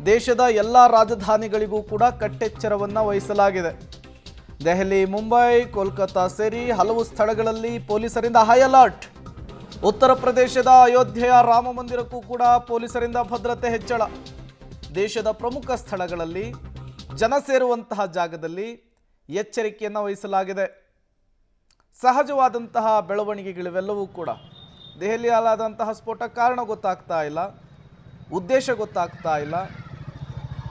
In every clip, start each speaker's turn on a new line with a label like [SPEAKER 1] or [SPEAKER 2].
[SPEAKER 1] ದೇಶದ ಎಲ್ಲ ರಾಜಧಾನಿಗಳಿಗೂ ಕೂಡ ಕಟ್ಟೆಚ್ಚರವನ್ನು ವಹಿಸಲಾಗಿದೆ. ದೆಹಲಿ, ಮುಂಬೈ, ಕೋಲ್ಕತ್ತಾ ಸೇರಿ ಹಲವು ಸ್ಥಳಗಳಲ್ಲಿ ಪೊಲೀಸರಿಂದ ಹೈ ಅಲರ್ಟ್. ಉತ್ತರ ಪ್ರದೇಶದ ಅಯೋಧ್ಯೆಯ ರಾಮ ಮಂದಿರಕ್ಕೂ ಕೂಡ ಪೊಲೀಸರಿಂದ ಭದ್ರತೆ ಹೆಚ್ಚಳ. ದೇಶದ ಪ್ರಮುಖ ಸ್ಥಳಗಳಲ್ಲಿ ಜನ ಸೇರುವಂತಹ ಜಾಗದಲ್ಲಿ ಎಚ್ಚರಿಕೆಯನ್ನು ವಹಿಸಲಾಗಿದೆ. ಸಹಜವಾದಂತಹ ಬೆಳವಣಿಗೆಗಳಿವೆಲ್ಲವೂ ಕೂಡ ದೆಹಲಿಯಲ್ಲಾದಂತಹ ಸ್ಫೋಟ ಕಾರಣ ಗೊತ್ತಾಗ್ತಾ ಇಲ್ಲ, ಉದ್ದೇಶ ಗೊತ್ತಾಗ್ತಾ ಇಲ್ಲ.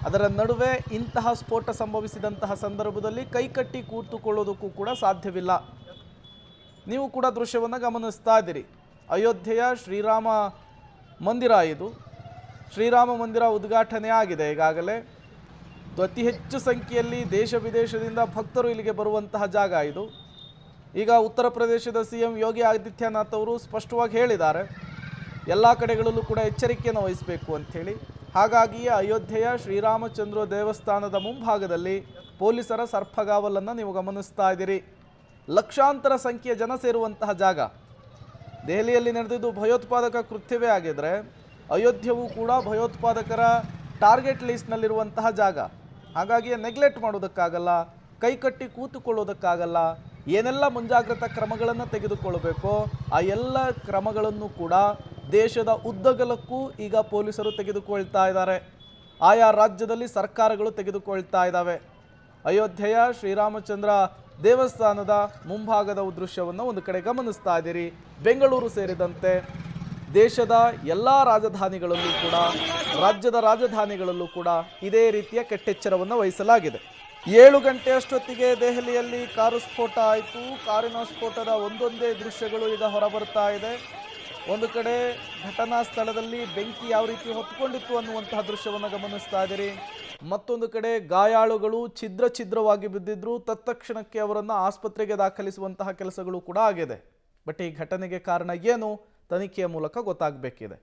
[SPEAKER 1] ಅದರ ನಡುವೆ ಇಂತಹ ಸ್ಫೋಟ ಸಂಭವಿಸಿದಂತಹ ಸಂದರ್ಭದಲ್ಲಿ ಕೈಕಟ್ಟಿ ಕೂತುಕೊಳ್ಳೋದಕ್ಕೂ ಕೂಡ ಸಾಧ್ಯವಿಲ್ಲ. ನೀವು ಕೂಡ ದೃಶ್ಯವನ್ನು ಗಮನಿಸ್ತಾ ಇದ್ದೀರಿ. ಅಯೋಧ್ಯೆಯ ಶ್ರೀರಾಮ ಮಂದಿರ ಇದು. ಶ್ರೀರಾಮ ಮಂದಿರ ಉದ್ಘಾಟನೆ ಆಗಿದೆ ಈಗಾಗಲೇ. ಅತಿ ಹೆಚ್ಚು ಸಂಖ್ಯೆಯಲ್ಲಿ ದೇಶ ವಿದೇಶದಿಂದ ಭಕ್ತರು ಇಲ್ಲಿಗೆ ಬರುವಂತಹ ಜಾಗ ಇದು. ಈಗ ಉತ್ತರ ಪ್ರದೇಶದ CM ಯೋಗಿ ಆದಿತ್ಯನಾಥ್ ಅವರು ಸ್ಪಷ್ಟವಾಗಿ ಹೇಳಿದ್ದಾರೆ, ಎಲ್ಲ ಕಡೆಗಳಲ್ಲೂ ಕೂಡ ಎಚ್ಚರಿಕೆಯನ್ನು ವಹಿಸಬೇಕು ಅಂಥೇಳಿ. ಹಾಗಾಗಿಯೇ ಅಯೋಧ್ಯೆಯ ಶ್ರೀರಾಮಚಂದ್ರ ದೇವಸ್ಥಾನದ ಮುಂಭಾಗದಲ್ಲಿ ಪೊಲೀಸರ ಸರ್ಪಗಾವಲನ್ನು ನೀವು ಗಮನಿಸ್ತಾ ಇದ್ದೀರಿ. ಲಕ್ಷಾಂತರ ಸಂಖ್ಯೆಯ ಜನ ಸೇರುವಂತಹ ಜಾಗ. ದೆಹಲಿಯಲ್ಲಿ ನಡೆದಿದ್ದು ಭಯೋತ್ಪಾದಕ ಕೃತ್ಯವೇ ಆಗಿದ್ರೆ ಅಯೋಧ್ಯೆಯೂ ಕೂಡ ಭಯೋತ್ಪಾದಕರ ಟಾರ್ಗೆಟ್ ಲಿಸ್ಟ್ನಲ್ಲಿರುವಂತಹ ಜಾಗ. ಹಾಗಾಗಿ ನೆಗ್ಲೆಕ್ಟ್ ಮಾಡೋದಕ್ಕಾಗಲ್ಲ, ಕೈಕಟ್ಟಿ ಕೂತುಕೊಳ್ಳೋದಕ್ಕಾಗಲ್ಲ. ಏನೆಲ್ಲ ಮುಂಜಾಗ್ರತಾ ಕ್ರಮಗಳನ್ನು ತೆಗೆದುಕೊಳ್ಳಬೇಕೋ ಆ ಎಲ್ಲ ಕ್ರಮಗಳನ್ನು ಕೂಡ ದೇಶದ ಉದ್ದಗಲಕ್ಕೂ ಈಗ ಪೊಲೀಸರು ತೆಗೆದುಕೊಳ್ತಾ ಇದ್ದಾರೆ. ಆಯಾ ರಾಜ್ಯದಲ್ಲಿ ಸರ್ಕಾರಗಳು ತೆಗೆದುಕೊಳ್ತಾ ಇದ್ದಾವೆ. ಅಯೋಧ್ಯೆಯ ಶ್ರೀರಾಮಚಂದ್ರ ದೇವಸ್ಥಾನದ ಮುಂಭಾಗದ ದೃಶ್ಯವನ್ನು ಒಂದು ಕಡೆ ಗಮನಿಸ್ತಾ ಇದ್ದೀರಿ. ಬೆಂಗಳೂರು ಸೇರಿದಂತೆ ದೇಶದ ಎಲ್ಲ ರಾಜಧಾನಿಗಳಲ್ಲೂ ಕೂಡ, ರಾಜ್ಯದ ರಾಜಧಾನಿಗಳಲ್ಲೂ ಕೂಡ ಇದೇ ರೀತಿಯ ಕೆಟ್ಟೆಚ್ಚರವನ್ನು ವಹಿಸಲಾಗಿದೆ. 7 ಗಂಟೆ ಅಷ್ಟೊತ್ತಿಗೆ ದೆಹಲಿಯಲ್ಲಿ ಕಾರು ಸ್ಫೋಟ ಆಯಿತು. ಕಾರಿನ ಸ್ಫೋಟದ ಒಂದೊಂದೇ ದೃಶ್ಯಗಳು ಈಗ ಹೊರಬರ್ತಾ ಇದೆ. ಒಂದು ಕಡೆ ಘಟನಾ ಸ್ಥಳದಲ್ಲಿ ಬೆಂಕಿ ಯಾವ ರೀತಿ ಹೊತ್ಕೊಂಡಿತ್ತು ಅನ್ನುವಂತಹ ದೃಶ್ಯವನ್ನು ಗಮನಿಸ್ತಾ ಇದ್ದೀರಿ. ಮತ್ತೊಂದು ಕಡೆ ಗಾಯಾಳುಗಳು ಛಿದ್ರವಾಗಿ ಬಿದ್ದಿದ್ರು. ತತ್ಕ್ಷಣಕ್ಕೆ ಅವರನ್ನು ಆಸ್ಪತ್ರೆಗೆ ದಾಖಲಿಸುವಂತಹ ಕೆಲಸಗಳು ಕೂಡ ಆಗಿದೆ. ಬಟ್ ಈ ಘಟನೆಗೆ ಕಾರಣ ಏನು, ತನಿಖೆಯ ಮೂಲಕ ಗೊತ್ತಾಗಬೇಕಿದೆ.